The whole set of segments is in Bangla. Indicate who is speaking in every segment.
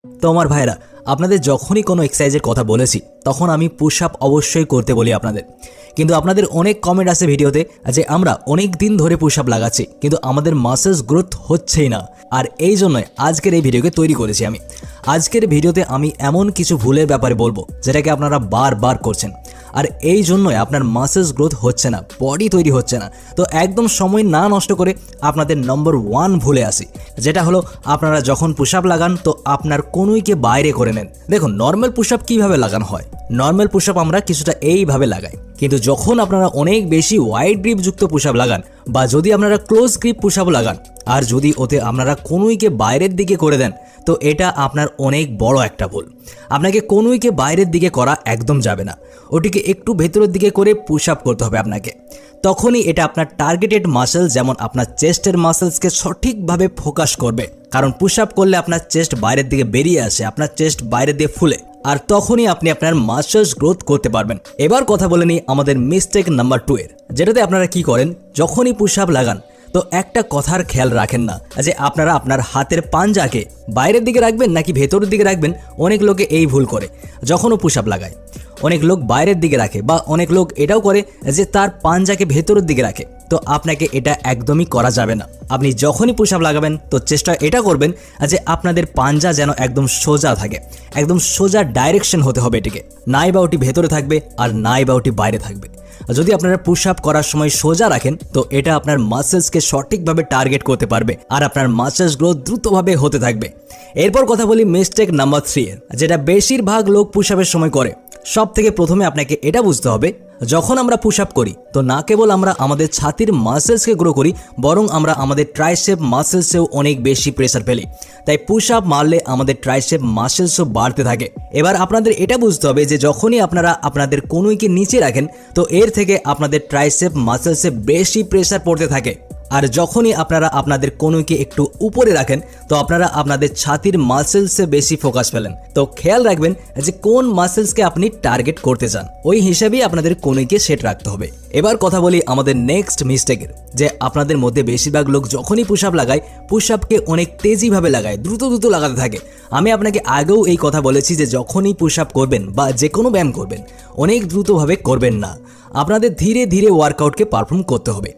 Speaker 1: তো আমার ভাইরা, আপনাদের যখনই কোনো এক্সারসাইজের কথা বলেছি তখন আমি পুশ আপ অবশ্যই করতে বলি আপনাদের। কিন্তু আপনাদের অনেক কমেন্ট আসে ভিডিওতে যে আমরা অনেক দিন ধরে পুশ আপ লাগাচ্ছি কিন্তু আমাদের মাসেলস গ্রোথ হচ্ছেই না। আর এই জন্যই আজকের এই ভিডিওকে তৈরি করেছি আমি। আজকের ভিডিওতে আমি এমন কিছু ভুলের ব্যাপারে বলবো যেটাকে আপনারা বারবার করছেন, আর এই জন্যই আপনার মাসেলস গ্রোথ হচ্ছে না, বডি তৈরি হচ্ছে না। তো একদম সময় না নষ্ট করে আপনাদের নম্বর 1 ভুলে আসি, যেটা হলো আপনারা যখন পুশ আপ লাগান তো আপনার কনুইকে বাইরে করে নেন। দেখুন, নর্মাল পুশ আপ কীভাবে লাগানো হয়? নর্মাল পুশ আপ আমরা কিছুটা এইভাবে লাগাই, কিন্তু যখন আপনারা অনেক বেশি ওয়াইড গ্রিপ যুক্ত পুশ আপ লাগান বা যদি আপনারা ক্লোজ গ্রিপ পুশ আপ লাগান আর যদি ওতে আপনারা কনুইকে বাইরের দিকে করে দেন তো এটা আপনার অনেক বড় একটা ভুল। আপনাকে কনুইকে বাইরের দিকে করা একদম যাবে না, ওটিকে একটু ভেতরের দিকে করে পুশ আপ করতে হবে আপনাকে। তখনই এটা আপনার টার্গেটেড মাসেল যেমন আপনার চেস্টের মাসেলসকে সঠিকভাবে ফোকাস করবে, কারণ পুশ আপ করলে আপনার চেস্ট বাইরের দিকে বেরিয়ে আসে, আপনার চেস্ট বাইরের দিকে ফুলে, আর তখনই আপনি আপনার মাসেলস গ্রোথ করতে পারবেন। এবার কথা বলে নিই আমাদের মিস্টেক নাম্বার 2 এর, যেটাতে আপনারা কি করেন, যখনই পুশ আপ লাগান তো একটা কথার খেয়াল রাখেন না যে আপনারা আপনার হাতের পাঞ্জাকে বাইরের দিকে রাখবেন নাকি ভেতরের দিকে রাখবেন। অনেক লোকে এই ভুল করে, যখনও পুশ আপ লাগায় অনেক লোক বাইরের দিকে রাখে বা অনেক লোক এটাও করে যে তার পাঞ্জাকে ভেতরের দিকে রাখে। তো আপনাকে এটা একদমই করা যাবে না। আপনি যখনই পুশ আপ লাগাবেন তো চেষ্টা এটা করবেন যে আপনাদের পাঞ্জা যেন একদম সোজা থাকে, একদম সোজা ডাইরেকশন হতে হবে এটিকে, নাই বা ওটি ভেতরে থাকবে আর নাই বা ওটি বাইরে থাকবে। যদি আপনারা পুশ আপ করার সময় সোজা রাখেন তো এটা আপনার মাসেলসকে সঠিকভাবে টার্গেট করতে পারবে আর আপনার মাসেলস গ্রোথ দ্রুতভাবে হতে থাকবে। এরপর কথা বলি মিস্টেক নাম্বার 3 এর, যেটা বেশিরভাগ লোক পুশ আপের সময় করে। সব থেকে প্রথমে আপনাকে এটা বুঝতে হবে, যখন আমরা পুশ আপ করি তো না কেবল আমরা আমাদের ছাতির মাসেলসকে গ্রো করি, বরং আমরা আমাদের ট্রাইসেপ মাসেলসেও অনেক বেশি প্রেসার ফেলি। তাই পুশ আপ মারলে আমাদের ট্রাইসেপ মাসেলসও বাড়তে থাকে। এবার আপনাদের এটা বুঝতে হবে যে যখনই আপনারা আপনাদের কনুইকে নিচে রাখেন তো এর থেকে আপনাদের ট্রাইসেপ মাসেলসে বেশি প্রেসার পড়তে থাকে, আর যখনই আপনারা আপনাদের কনুইকে একটু উপরে রাখেন তো আপনারা আপনাদের ছাতির মাসেলসে বেশি ফোকাস ফেলেন। তো খেয়াল রাখবেন যে কোন মাসেলসকে আপনি টার্গেট করতে চান, ওই হিসাবেই আপনাদের কনুইকে সেট রাখতে হবে। এবার কথা বলি আমাদের নেক্সট মিস্টেকের, যে আপনাদের মধ্যে বেশিরভাগ লোক যখনই পুশ আপ লাগায় পুশ আপকে অনেক তেজিভাবে লাগায়, দ্রুত দ্রুত লাগাতে থাকে। আমি আপনাকে আগেও এই কথা বলেছি যে যখনই পুশ আপ করবেন বা যে কোনো ব্যায়াম করবেন অনেক দ্রুতভাবে করবেন না, আপনাদের ধীরে ধীরে ওয়ার্কআউটকে পারফর্ম করতে হবে।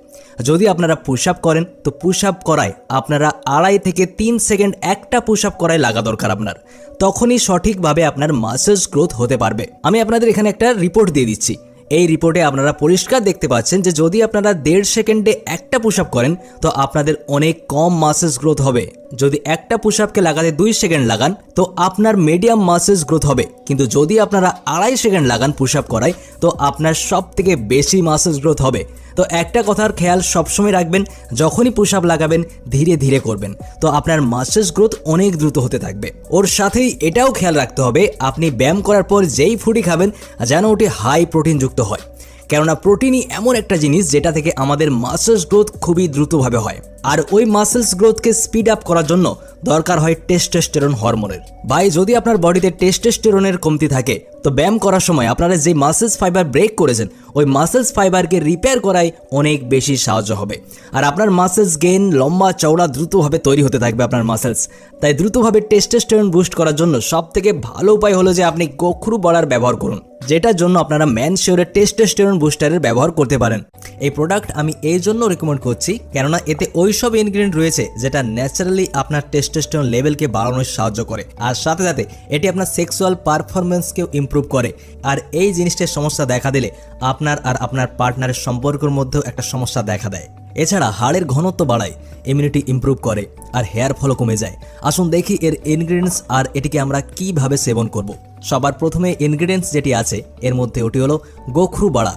Speaker 1: যদি আপনারা পুশ আপ করেন তো পুশ আপ করায় আপনারা 2.5 থেকে 3 সেকেন্ড একটা পুশ আপ করায় লাগা দরকার আপনার, তখনই সঠিকভাবে আপনার মাসেলস গ্রোথ হতে পারবে। আমি আপনাদের এখানে একটা রিপোর্ট দিয়ে দিচ্ছি। এই রিপোর্টে আপনারা পরিষ্কার দেখতে পাচ্ছেন যে যদি আপনারা 1.5 সেকেন্ডে একটা পুশ আপ করেন তো আপনাদের অনেক কম মাসেলস গ্রোথ হবে। যদি একটা পুশ আপকে লাগাতে 2 সেকেন্ড লাগান তো আপনার মিডিয়াম মাসেলস গ্রোথ হবে, কিন্তু যদি আপনারা 2.5 সেকেন্ড লাগান পুশ আপ করায় তো আপনার সব থেকে বেশি মাসেলস গ্রোথ হবে। তো একটা কথার খেয়াল সবসময় রাখবেন, যখনই পুশ আপ লাগাবেন ধীরে ধীরে করবেন, তো আপনার মাসেলস গ্রোথ অনেক দ্রুত হতে থাকবে। ওর সাথেই এটাও খেয়াল রাখতে হবে আপনি ব্যায়াম করার পর যেই ফুডই খাবেন যেন ওটি হাই প্রোটিন যুক্ত হয়, কেননা প্রোটিনই এমন একটা জিনিস যেটা থেকে আমাদের মাসেলস গ্রোথ খুবই দ্রুতভাবে হয়, আর ওই মাসেলস গ্রোথকে স্পিড আপ করার জন্য দরকার হয় টেস্টোস্টেরন হরমোনের। ভাই, যদি আপনার বডিতে টেস্টোস্টেরনের কমতি থাকে তো ব্যায়াম করার সময় আপনারা যে মাসেলস ফাইবার ব্রেক করেছেন ওই মাসেলস ফাইবারকে রিপেয়ার করায় অনেক বেশি সাহায্য হবে, আর আপনার মাসেলস গেইন লম্বা চওড়া দ্রুতভাবে তৈরি হতে থাকবে আপনার মাসেলস। তাই দ্রুতভাবে টেস্টোস্টেরন বুস্ট করার জন্য সবথেকে ভালো উপায় হলো যে আপনি গোখরু বাড়ার ব্যবহার করুন, যেটার জন্য আপনারা ম্যানশিওরের টেস্টোস্টেরন বুস্টারের ব্যবহার করতে পারেন। এই প্রোডাক্ট আমি এই জন্য রেকমেন্ড করছি কেননা এতে ওই সব ইনগ্রেডিয়েন্ট রয়েছে যেটা ন্যাচারালি আপনার টেস্টোস্টেরন লেভেলকে বাড়ানোর সাহায্য করে, আর সাথে সাথে এটি আপনার সেক্সুয়াল পারফরমেন্সকেও ইমপ্রুভ করে। আর এই জিনিসটার সমস্যা দেখা দিলে আপনার আর আপনার পার্টনারের সম্পর্কের মধ্যেও একটা সমস্যা দেখা দেয়। এছাড়া হাড়ের ঘনত্ব বাড়ায়, ইমিউনিটি ইমপ্রুভ করে আর হেয়ার ফলও কমে যায়। আসুন দেখি এর ইনগ্রেডিয়েন্টস আর এটিকে আমরা কিভাবে সেবন করব। সবার প্রথমে ইনগ্রেডিয়েন্টস যেটি আছে এর মধ্যে ওটি হলো গোখরু বাড়া।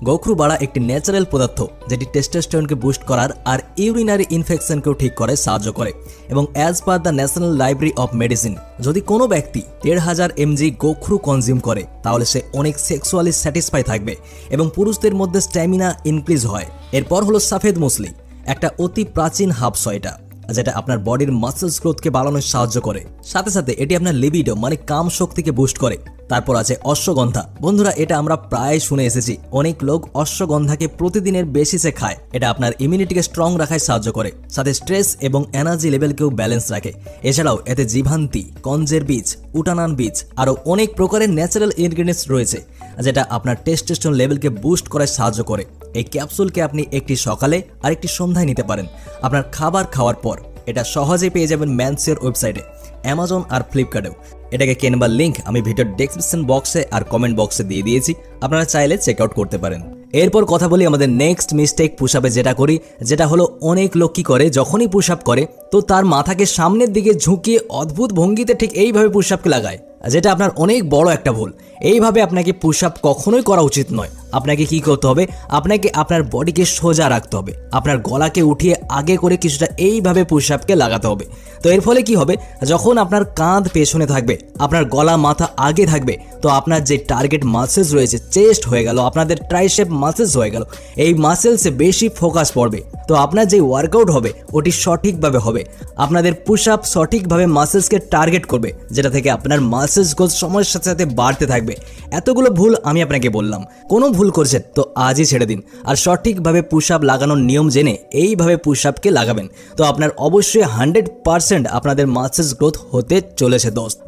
Speaker 1: গোখরু বাড়া একটি ন্যাচারাল পদার্থ যেটি টেস্টোস্টেরনকে বুস্ট করার আর ইউরিনারি ইনফেকশনকেও ঠিক করে সাহায্য করে, এবং as per the national library of medicine যদি কোনো ব্যক্তি 1500 mg গোখরু কনজিউম করে তাহলে সে অনেক সেক্সুয়ালি স্যাটিসফাই থাকবে এবং পুরুষদের মধ্যে স্ট্যামিনা ইনক্রিজ হয়। এরপর হলো সফেদ মুসলি, একটা অতি প্রাচীন হার্বস এটা। যেটা আপনার বডির মাসেলস গ্রোথকে বাড়ানোর সাহায্য করে। সাথে সাথে এটি আপনার লিবিডো মানে কাম শক্তিকে বুস্ট করে। তারপর আছে অশ্বগন্ধা। বন্ধুরা, এটা আমরা প্রায় শুনে এসেছি, অনেক লোক অশ্বগন্ধাকে প্রতিদিনের বেসিসে খায়। এটা আপনার ইমিউনিটিকে স্ট্রং রাখায় সাহায্য করে, সাথে স্ট্রেস এবং এনার্জি লেভেলকেও ব্যালেন্স রাখে। এছাড়াও এতে জিভান্তি, কঞ্জের বীজ, উটানান বীজ আরও অনেক প্রকারের ন্যাচারাল ইনগ্রিডিয়েন্টস রয়েছে, যেটা আপনার টেস্টোস্টেরন লেভেলকে বুস্ট করায় সাহায্য করে। এই ক্যাপসুলকে আপনি একটি সকালে আর একটি সন্ধ্যায় নিতে পারেন আপনার খাবার খাওয়ার পর। এটা সহজেই পেয়ে যাবেন ম্যানসিওর ওয়েবসাইটে, অ্যামাজন আর ফ্লিপকার্টেও। এটাকে কেনবার লিঙ্ক আমি ভিডিওর ডেসক্রিপশন বক্সে আর কমেন্ট বক্সে দিয়ে দিয়েছি, আপনারা চাইলে চেক আউট করতে পারেন। এরপর কথা বলি আমাদের নেক্সট মিস্টেক পুশ আপে যেটা করি, যেটা হলো অনেক লোক কি করে, যখনই পুশ আপ করে তো তার মাথাকে সামনের দিকে ঝুঁকিয়ে অদ্ভুত ভঙ্গিতে ঠিক এইভাবে পুশ আপকে লাগায়, যেটা আপনার অনেক বড় একটা ভুল। এইভাবে আপনাকে পুশ আপ কখনোই করা উচিত নয়। আপনাকে কি করতে হবে, আপনাকে আপনার বডিকে সোজা রাখতে হবে, আপনার গলাকে উঠিয়ে আগে করে কিছুটা এইভাবে পুশ আপকে লাগাতে হবে। তো এর ফলে কি হবে, যখন আপনার কাঁধ পেছনে থাকবে, আপনার গলা মাথা আগে থাকবে, তো আপনার যে টার্গেট মাসেলস রয়েছে, চেস্ট হয়ে গেল, আপনাদের ট্রাইসেপ মাসেলস হয়ে গেল, এই মাসেলসে বেশি ফোকাস পড়বে। তো আপনার যে ওয়ার্কআউট হবে ওটি সঠিকভাবে হবে, আপনাদের পুশ আপ সঠিকভাবে মাসেলসকে টার্গেট করবে, যেটা থেকে আপনার মাসেলস গ্রোথ সময়ের সাথে সাথে বাড়তে থাকবে। এতগুলো ভুল আমি আপনাকে বললাম, কোনো ভুল করছেন তো আজই ছেড়ে দিন, আর সঠিকভাবে পুশ আপ লাগানোর নিয়ম জেনে এইভাবে পুশ আপকে লাগাবেন। তো আপনার অবশ্যই 100% আপনাদের মাসেলস গ্রোথ হতে চলেছে দোস্ত।